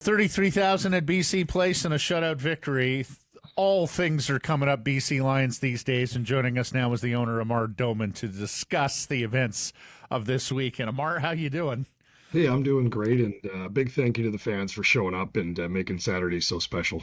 33,000 at BC Place and a shutout victory. All things are coming up BC Lions these days, and joining us now is the owner, Amar Doman, to discuss the events of this week. And Amar, how you doing? Hey, I'm doing great, and big thank you to the fans for showing up and making Saturday so special.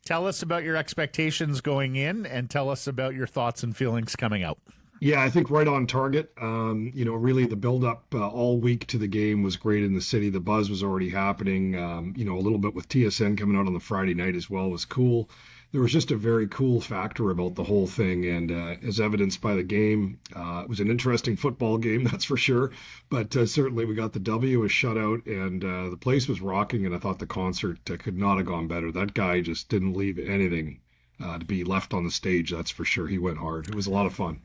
Tell us about your expectations going in, and tell us about your thoughts and feelings coming out. Yeah, I think right on target. Really the build-up all week to the game was great in the city. The buzz was already happening. A little bit with TSN coming out on the Friday night as well was cool. There was just a very cool factor about the whole thing, and as evidenced by the game, it was an interesting football game, that's for sure. But certainly we got the W, a shutout, and the place was rocking, and I thought the concert could not have gone better. That guy just didn't leave anything to be left on the stage, that's for sure. He went hard. It was a lot of fun.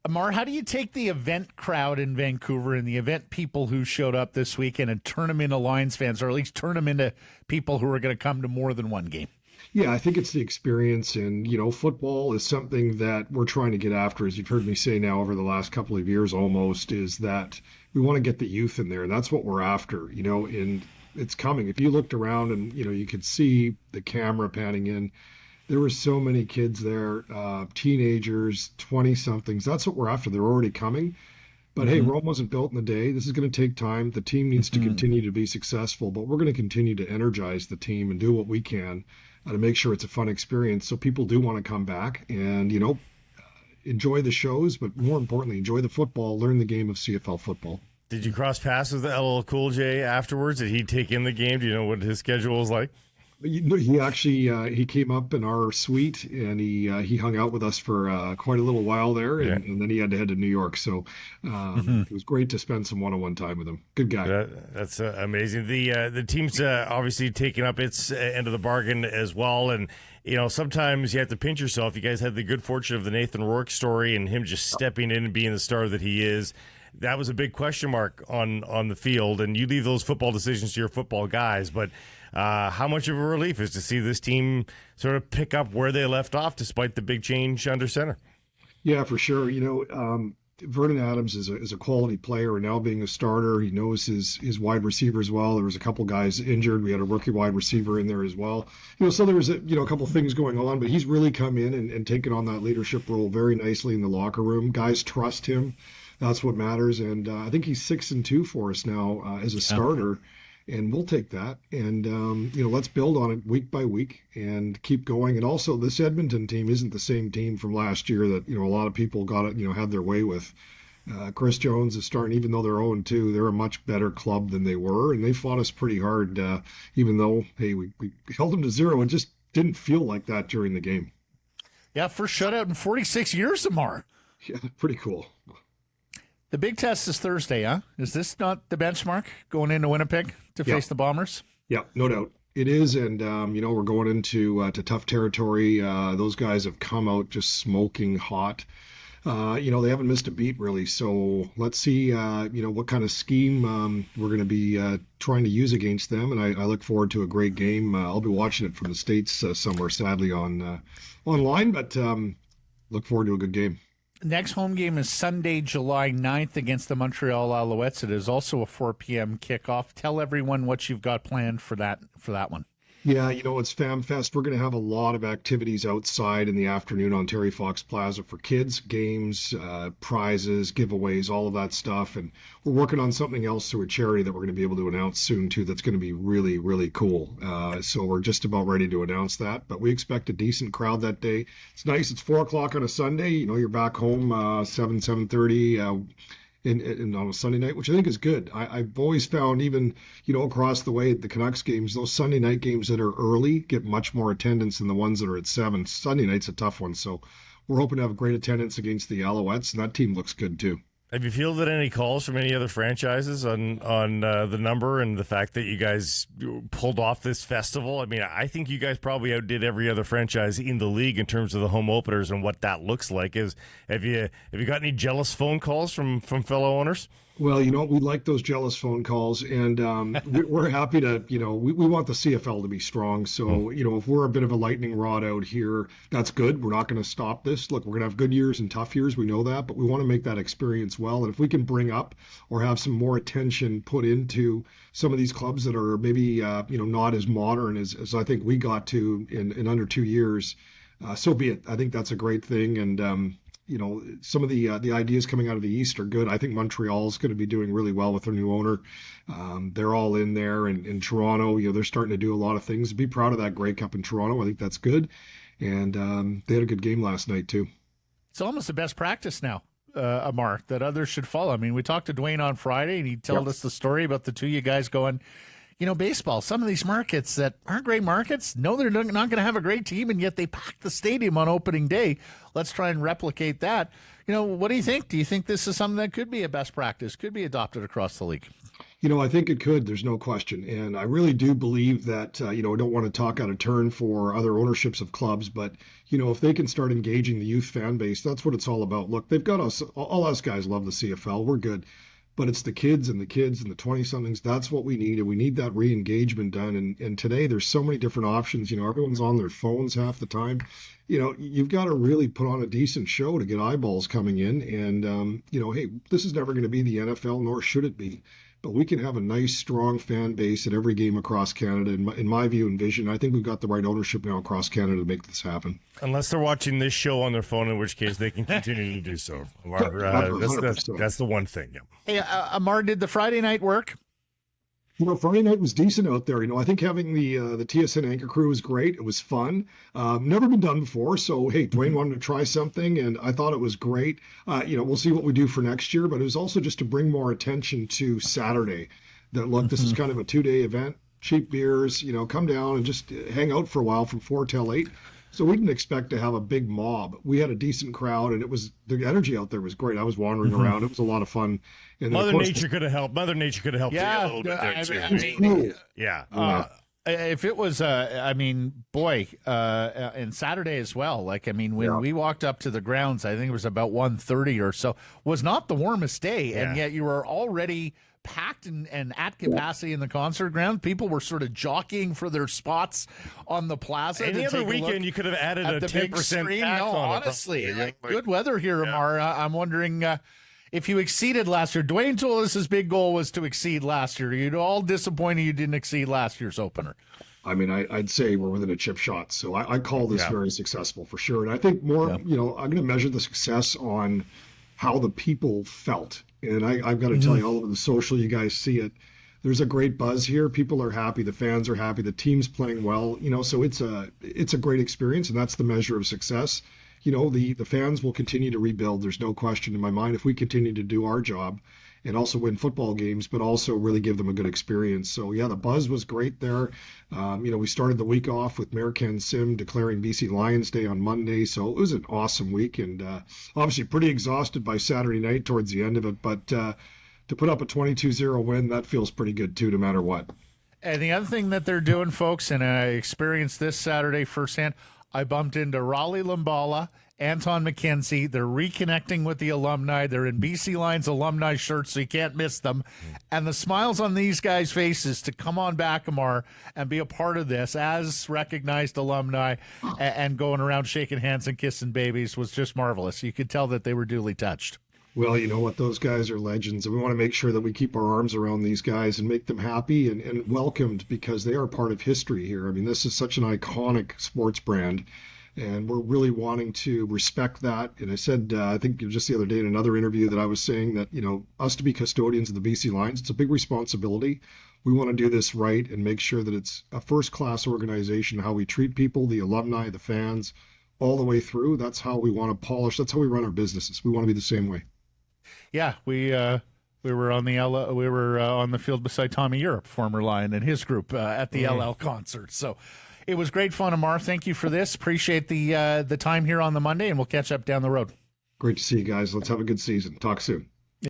Amar, how do you take the event crowd in Vancouver and the event people who showed up this weekend and turn them into Lions fans, or at least turn them into people who are going to come to more than one game? Yeah, I think it's the experience, and football is something that we're trying to get after, as you've heard me say now over the last couple of years almost, is that we want to get the youth in there, and that's what we're after, and it's coming. If you looked around and, you could see the camera panning in, there were so many kids there, teenagers, 20-somethings. That's what we're after. They're already coming. But hey, Rome wasn't built in a day. This is going to take time. The team needs to continue to be successful, but we're going to continue to energize the team and do what we can to make sure it's a fun experience so people do want to come back and, enjoy the shows, but more importantly, enjoy the football, learn the game of CFL football. Did you cross paths with LL Cool J afterwards? Did he take in the game? Do you know what his schedule was like? He actually he came up in our suite and he hung out with us for quite a little while there, and then he had to head to New York. So it was great to spend some one-on-one time with him. Good guy. That's amazing. The team's obviously taking up its end of the bargain as well, and sometimes you have to pinch yourself. You guys had the good fortune of the Nathan Rourke story and him just stepping in and being the star that he is. That was a big question mark on the field, and you leave those football decisions to your football guys, but how much of a relief is to see this team sort of pick up where they left off despite the big change under center? Yeah, for sure. Vernon Adams is a quality player, and now being a starter, he knows his wide receivers well. There was a couple guys injured. We had a rookie wide receiver in there as well. So there was a couple things going on, but he's really come in and taken on that leadership role very nicely in the locker room. Guys trust him. That's what matters, and I think he's 6-2 for us now as a starter, and we'll take that. And let's build on it week by week and keep going. And also, this Edmonton team isn't the same team from last year that a lot of people got it had their way with. Chris Jones is starting, even though they're 0-2, they're a much better club than they were, and they fought us pretty hard. Even though we held them to 0, it just didn't feel like that during the game. Yeah, first shutout in 46 years, Amar. Yeah, pretty cool. The big test is Thursday, huh? Is this not the benchmark going into Winnipeg to face the Bombers? Yeah, no doubt. It is, and, we're going into to tough territory. Those guys have come out just smoking hot. They haven't missed a beat, really, so let's see, what kind of scheme we're going to be trying to use against them, and I look forward to a great game. I'll be watching it from the States somewhere, sadly, online, but look forward to a good game. Next home game is Sunday, July 9th against the Montreal Alouettes. It is also a 4 p.m. kickoff. Tell everyone what you've got planned for that one. Yeah, it's Fam Fest. We're going to have a lot of activities outside in the afternoon on Terry Fox Plaza for kids, games, prizes, giveaways, all of that stuff. And we're working on something else through a charity that we're going to be able to announce soon, too, that's going to be really, really cool. So we're just about ready to announce that. But we expect a decent crowd that day. It's nice. It's 4 o'clock on a Sunday. You're back home 7:30. In on a Sunday night, which I think is good. I've always found, even across the way at the Canucks games, those Sunday night games that are early get much more attendance than the ones that are at 7. Sunday night's a tough one, so we're hoping to have great attendance against the Alouettes, and that team looks good too. Have you fielded any calls from any other franchises on the number and the fact that you guys pulled off this festival? I mean, I think you guys probably outdid every other franchise in the league in terms of the home openers and what that looks like. Have you got any jealous phone calls from fellow owners? Well, we like those jealous phone calls, and we're happy to, we want the CFL to be strong. So, if we're a bit of a lightning rod out here, that's good. We're not going to stop this. Look, we're going to have good years and tough years. We know that, but we want to make that experience well. And if we can bring up or have some more attention put into some of these clubs that are maybe, not as modern as I think we got to in under 2 years, so be it. I think that's a great thing. And, some of the ideas coming out of the East are good. I think Montreal's going to be doing really well with their new owner. They're all in there, and in Toronto, they're starting to do a lot of things. Be proud of that Grey Cup in Toronto. I think that's good, and they had a good game last night too. It's almost the best practice now, Amar, that others should follow. I mean, we talked to Dwayne on Friday, and he told us the story about the two of you guys going, baseball, some of these markets that aren't great markets, no, they're not going to have a great team, and yet they pack the stadium on opening day. Let's try and replicate that. What do you think? Do you think this is something that could be a best practice, could be adopted across the league? I think it could. There's no question. And I really do believe that, I don't want to talk out of turn for other ownerships of clubs, but, if they can start engaging the youth fan base, that's what it's all about. Look, they've got us, all us guys love the CFL. We're good. But it's the kids and the 20-somethings. That's what we need. And we need that re-engagement done. And today there's so many different options. Everyone's on their phones half the time. You've got to really put on a decent show to get eyeballs coming in. And, hey, this is never going to be the NFL, nor should it be. But we can have a nice, strong fan base at every game across Canada, in my view and vision. I think we've got the right ownership now across Canada to make this happen. Unless they're watching this show on their phone, in which case they can continue to do so. That's the one thing. Yeah. Hey, Amar, did the Friday night work? Friday night was decent out there. I think having the TSN anchor crew was great. It was fun. Never been done before. So, hey, Dwayne wanted to try something, and I thought it was great. We'll see what we do for next year, but it was also just to bring more attention to Saturday. That, look, this is kind of a 2-day event, cheap beers, come down and just hang out for a while from 4 till 8. So we didn't expect to have a big mob. We had a decent crowd, and the energy out there was great. I was wandering around. It was a lot of fun. And Mother Nature could have helped. Mother Nature could have helped a little bit there, too. If it was, and Saturday as well. When we walked up to the grounds, I think it was about 1:30 or so, was not the warmest day, and yet you were already packed and at capacity in the concert ground. People were sort of jockeying for their spots on the plaza. Any other weekend, you could have added a 10% tax on honestly, good weather here, Amar. I'm wondering if you exceeded last year. Dwayne told us his big goal was to exceed last year. You're all disappointed you didn't exceed last year's opener. I'd say we're within a chip shot. So I call this very successful for sure. And I think more, I'm going to measure the success on how the people felt. And I've got to tell you, all over the social, you guys see it. There's a great buzz here. People are happy. The fans are happy. The team's playing well. So it's a great experience, and that's the measure of success. The fans will continue to rebuild. There's no question in my mind if we continue to do our job and also win football games, but also really give them a good experience. So, the buzz was great there. We started the week off with American Sim declaring BC Lions Day on Monday. So it was an awesome week, and obviously pretty exhausted by Saturday night towards the end of it. But to put up a 22-0 win, that feels pretty good too, no matter what. And the other thing that they're doing, folks, and I experienced this Saturday firsthand, I bumped into Raleigh Lumbala, Anton McKenzie. They're reconnecting with the alumni. They're in BC Lions alumni shirts, so you can't miss them. And the smiles on these guys' faces to come on back, Amar, and be a part of this as recognized alumni and going around shaking hands and kissing babies was just marvelous. You could tell that they were duly touched. Well, you know what? Those guys are legends, and we want to make sure that we keep our arms around these guys and make them happy and welcomed, because they are part of history here. This is such an iconic sports brand, and we're really wanting to respect that. And I said, I think just the other day in another interview, that I was saying that, us to be custodians of the BC Lions, it's a big responsibility. We want to do this right and make sure that it's a first-class organization, how we treat people, the alumni, the fans, all the way through. That's how we want to polish. That's how we run our businesses. We want to be the same way. Yeah, we were on the field beside Tommy Europe, former Lion, and his group at the LL concert. So it was great fun, Amar. Thank you for this. Appreciate the time here on the Monday, and we'll catch up down the road. Great to see you guys. Let's have a good season. Talk soon.